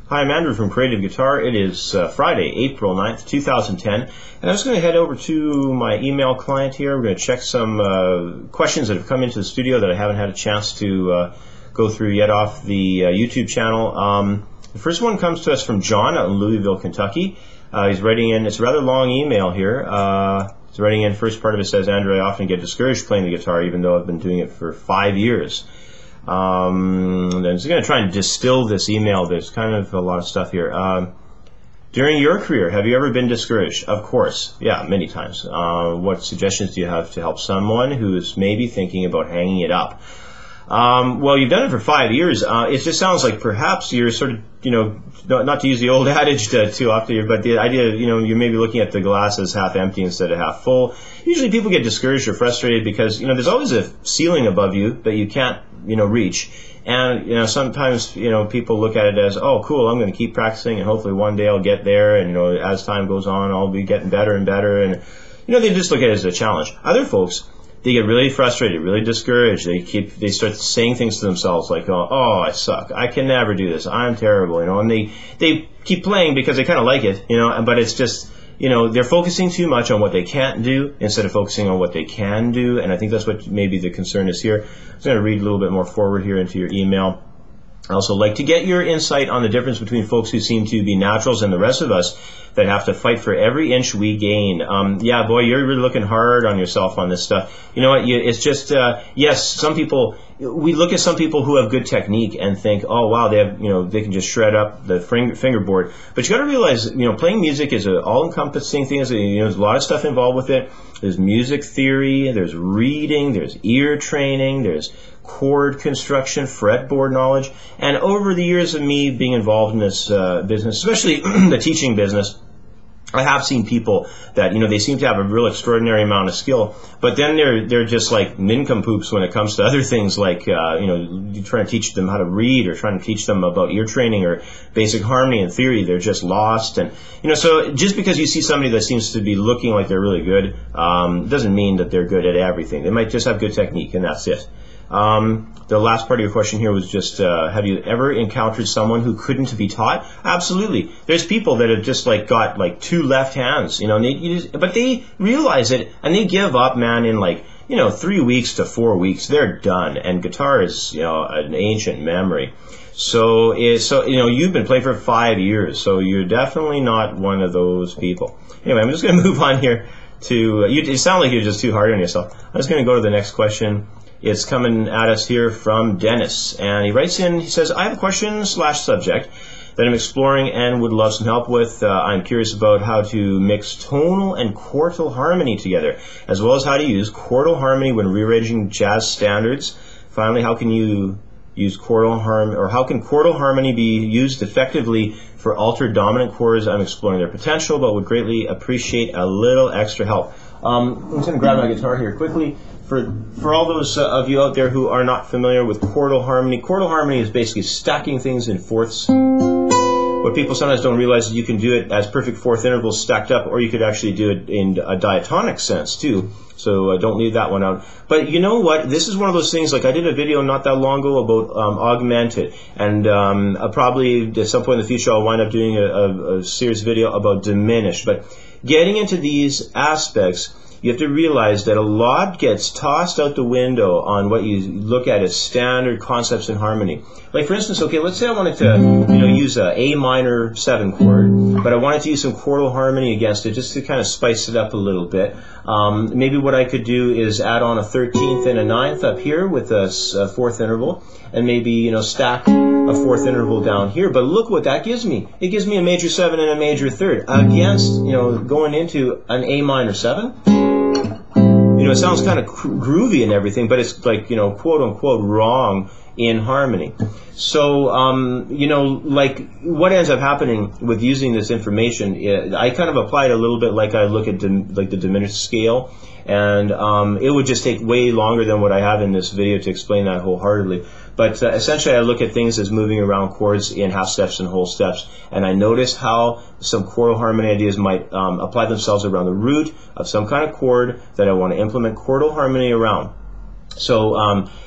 Hi, I'm Andrew from Creative Guitar. It is Friday, April 9th, 2010, and I'm just going to head over to my email client here. We're going to check some questions that have come into the studio that I haven't had a chance to go through yet off the YouTube channel. The first one comes to us from John out in Louisville, Kentucky. He's writing in, it's a rather long email here. He's writing in, first part of it says, Andrew, I often get discouraged playing the guitar even though I've been doing it for 5 years. Then I'm just going to try and distill this email. There's kind of a lot of stuff here. During your career, have you ever been discouraged? Of course. Yeah, many times. What suggestions do you have to help someone who is maybe thinking about hanging it up? Well, you've done it for 5 years. It just sounds like perhaps you're sort of, not to use the old adage too often, but the idea, you may be looking at the glass as half empty instead of half full. Usually people get discouraged or frustrated because, there's always a ceiling above you that you can't, reach. And, sometimes, people look at it as, oh, cool, I'm going to keep practicing and hopefully one day I'll get there. And, as time goes on, I'll be getting better and better. And, they just look at it as a challenge. Other folks, they get really frustrated, really discouraged. They start saying things to themselves like, oh, I suck. I can never do this. I'm terrible, and they keep playing because they kind of like it, but it's just, they're focusing too much on what they can't do instead of focusing on what they can do, and I think that's what maybe the concern is here. I'm going to read a little bit more forward here into your email. I also like to get your insight on the difference between folks who seem to be naturals and the rest of us that have to fight for every inch we gain. Yeah, boy, you're really looking hard on yourself on this stuff. You know what? It's just, yes, some people, we look at some people who have good technique and think, oh, wow, they have, they can just shred up the fingerboard. But you got to realize, playing music is an all-encompassing thing. There's a lot of stuff involved with it. There's music theory, there's reading, there's ear training, there's chord construction, fretboard knowledge. And over the years of me being involved in this business, especially the teaching business, I have seen people that, they seem to have a real extraordinary amount of skill, but then they're just like nincompoops when it comes to other things like, you're trying to teach them how to read or trying to teach them about ear training or basic harmony and theory. They're just lost. And, so just because you see somebody that seems to be looking like they're really good, doesn't mean that they're good at everything. They might just have good technique, and that's it. The last part of your question here was just, have you ever encountered someone who couldn't be taught? Absolutely. There's people that have just got two left hands, but they realize it and they give up, man, in 3 weeks to 4 weeks, they're done. And guitar is, an ancient memory. So you've been playing for 5 years, so you're definitely not one of those people. Anyway, I'm just going to move on here to, it sounds like you're just too hard on yourself. I'm just going to go to the next question. It's coming at us here from Dennis, and he writes in, he says, I have a question/subject that I'm exploring and would love some help with. I'm curious about how to mix tonal and quartal harmony together, as well as how to use quartal harmony when rearranging jazz standards. Finally, how can you use quartal harmony, or how can quartal harmony be used effectively for altered dominant chords? I'm exploring their potential, but would greatly appreciate a little extra help. I'm just going to grab my guitar here quickly. For all those of you out there who are not familiar with quartal harmony is basically stacking things in fourths. What people sometimes don't realize is you can do it as perfect fourth intervals stacked up, or you could actually do it in a diatonic sense too. So don't leave that one out. But you know what? This is one of those things, like I did a video not that long ago about augmented, and probably at some point in the future I'll wind up doing a serious video about diminished. But getting into these aspects, you have to realize that a lot gets tossed out the window on what you look at as standard concepts in harmony. Like for instance, okay, let's say I wanted to, use a A minor 7 chord, but I wanted to use some quartal harmony against it just to kind of spice it up a little bit. Maybe what I could do is add on a 13th and a 9th up here with a 4th interval, and maybe, stack a 4th interval down here. But look what that gives me. It gives me a major 7 and a major 3rd against, going into an A minor 7. It sounds kind of groovy and everything, but it's like, quote unquote wrong in harmony. So, like what ends up happening with using this information, I kind of apply it a little bit like I look at the diminished scale, and it would just take way longer than what I have in this video to explain that wholeheartedly. But essentially I look at things as moving around chords in half steps and whole steps, and I notice how some chordal harmony ideas might apply themselves around the root of some kind of chord that I want to implement chordal harmony around. So,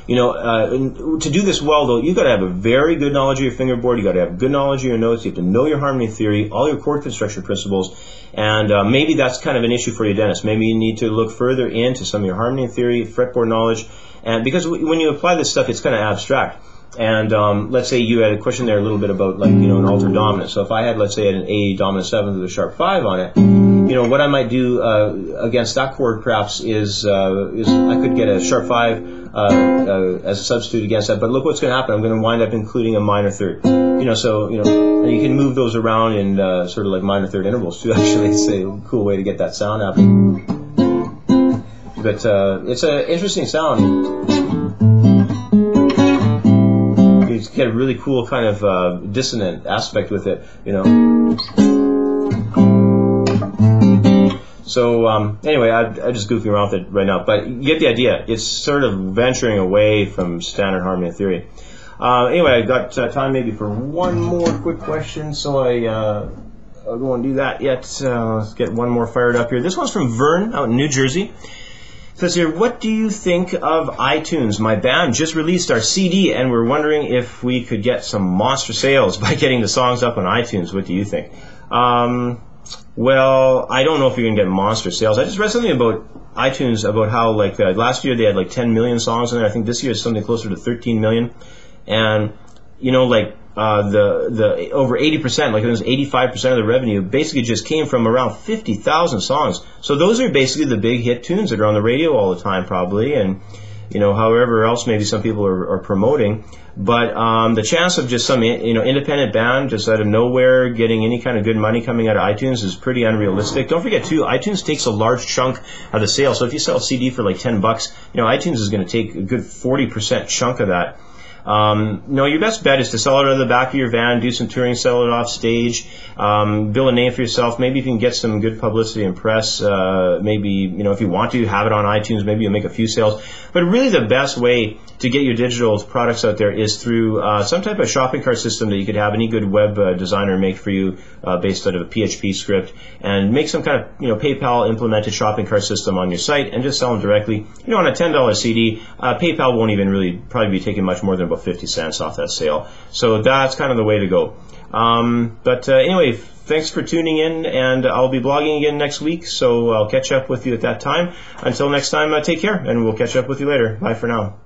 to do this well, though, you've got to have a very good knowledge of your fingerboard. You've got to have good knowledge of your notes. You have to know your harmony theory, all your chord construction principles, and maybe that's kind of an issue for you, Dennis. Maybe you need to look further into some of your harmony theory, fretboard knowledge, and because when you apply this stuff, it's kind of abstract. And let's say you had a question there a little bit about, like, an altered dominant. So if I had, let's say, an A dominant 7th with a sharp 5 on it, what I might do against that chord perhaps is I could get a sharp 5 as a substitute against that. But look what's going to happen. I'm going to wind up including a minor third. And you can move those around in sort of like minor third intervals too. Actually, it's a cool way to get that sound happening. But it's an interesting sound. You get a really cool kind of dissonant aspect with it, So anyway, I'm just goofing around with it right now, but you get the idea. It's sort of venturing away from standard harmony theory. Anyway, I got time maybe for one more quick question, so I'll go and do that yet. Let's get one more fired up here. This one's from Vern out in New Jersey. It says here, what do you think of iTunes? My band just released our CD, and we're wondering if we could get some monster sales by getting the songs up on iTunes. What do you think? Well, I don't know if you're going to get monster sales. I just read something about iTunes, about how, like, last year they had, like, 10 million songs in there. I think this year is something closer to 13 million. And, the over 80%, like it was 85% of the revenue, basically just came from around 50,000 songs. So those are basically the big hit tunes that are on the radio all the time, probably, and however else maybe some people are promoting. But the chance of just some independent band just out of nowhere getting any kind of good money coming out of iTunes is pretty unrealistic. Don't forget too, iTunes takes a large chunk of the sale. So if you sell a CD for like $10, iTunes is going to take a good 40% chunk of that. Your best bet is to sell it out of the back of your van, do some touring, sell it off stage, build a name for yourself. Maybe if you can get some good publicity and press, maybe, if you want to have it on iTunes, maybe you'll make a few sales. But really the best way to get your digital products out there is through some type of shopping cart system that you could have any good web designer make for you based out of a PHP script, and make some kind of PayPal implemented shopping cart system on your site and just sell them directly. On a $10 CD, PayPal won't even really probably be taking much more than about 50 cents off that sale. So that's kind of the way to go. But anyway, thanks for tuning in, and I'll be blogging again next week, so I'll catch up with you at that time. Until next time, take care, and we'll catch up with you later. Bye for now.